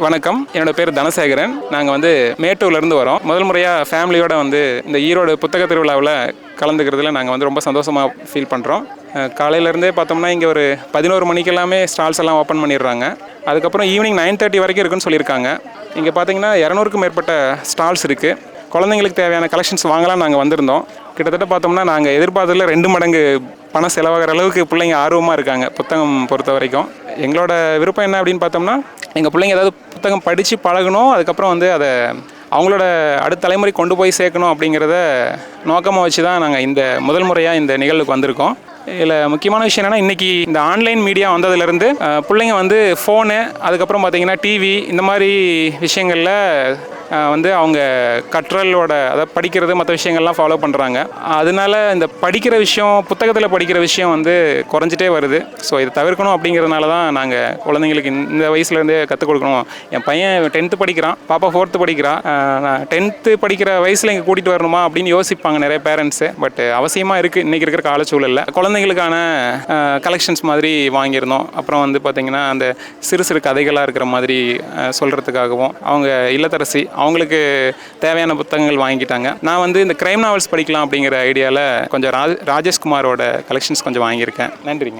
வணக்கம். என்னோட பேர் தனசேகரன். நாங்கள் மேட்டூர்லேருந்து வரோம். முதல் முறையாக ஃபேமிலியோடு இந்த ஈரோடு புத்தக திருவிழாவில் கலந்துக்கிறதுல நாங்கள் ரொம்ப சந்தோஷமாக ஃபீல் பண்ணுறோம். காலையிலேருந்தே பார்த்தோம்னா இங்கே ஒரு 11 மணிக்கு எல்லாமே ஸ்டால்ஸ் எல்லாம் ஓப்பன் பண்ணிடுறாங்க. அதுக்கப்புறம் ஈவினிங் 9:30 வரைக்கும் இருக்குன்னு சொல்லியிருக்காங்க. இங்கே பார்த்தீங்கன்னா 200க்கும் மேற்பட்ட ஸ்டால்ஸ் இருக்குது. குழந்தைங்களுக்கு தேவையான கலெக்ஷன்ஸ் வாங்கலாம் நாங்கள் வந்திருந்தோம். கிட்டத்தட்ட பார்த்தோம்னா நாங்கள் எதிர்பார்த்ததில் 2 மடங்கு பணம் செலவாகிற அளவுக்கு பிள்ளைங்க ஆர்வமாக இருக்காங்க புத்தகம் பொறுத்த வரைக்கும். எங்களோட விருப்பம் என்ன அப்படின்னு பார்த்தோம்னா, எங்கள் பிள்ளைங்க ஏதாவது புத்தகம் படித்து பழகணும், அதுக்கப்புறம் அதை அவங்களோட அடுத்த தலைமுறை கொண்டு போய் சேர்க்கணும் அப்படிங்கிறத நோக்கமாக வச்சு தான் நாங்கள் இந்த முதல் முறையாக இந்த நிகழ்வுக்கு வந்திருக்கோம். இதில் முக்கியமான விஷயம் என்னென்னா, இன்றைக்கி இந்த ஆன்லைன் மீடியா வந்ததுலேருந்து பிள்ளைங்க ஃபோனு, அதுக்கப்புறம் பார்த்திங்கன்னா டிவி, இந்த மாதிரி விஷயங்களில் அவங்க கற்றலோட அதாவது படிக்கிறது மற்ற விஷயங்கள்லாம் ஃபாலோ பண்ணுறாங்க. அதனால இந்த படிக்கிற விஷயம், புத்தகத்தில் படிக்கிற விஷயம் குறைஞ்சிட்டே வருது. ஸோ இதை தவிர்க்கணும் அப்படிங்கிறதுனால தான் நாங்கள் குழந்தைங்களுக்கு இந்த வயசுலேருந்தே கற்றுக் கொடுக்கணும். என் பையன் 10th படிக்கிறான், பாப்பா 4th படிக்கிறான். நான் 10th படிக்கிற வயசில் இங்கே கூட்டிகிட்டு வரணுமா அப்படின்னு யோசிப்பாங்க நிறைய பேரண்ட்ஸு. பட் அவசியமாக இருக்குது இன்றைக்கி இருக்கிற காலச்சூழலில். குழந்தைங்களுக்கான கலெக்ஷன்ஸ் மாதிரி வாங்கியிருந்தோம். அப்புறம் பார்த்திங்கன்னா அந்த சிறு சிறு கதைகளாக இருக்கிற மாதிரி சொல்கிறதுக்காகவும் அவங்க இல்லத்தரசி அவங்களுக்கு தேவையான புத்தகங்கள் வாங்கிட்டாங்க. நான் இந்த கிரைம் நாவல்ஸ் படிக்கலாம் அப்படிங்கிற ஐடியாவில் கொஞ்சம் ராஜேஷ்குமாரோட கலெக்ஷன்ஸ் கொஞ்சம் வாங்கியிருக்கேன். நன்றிங்க.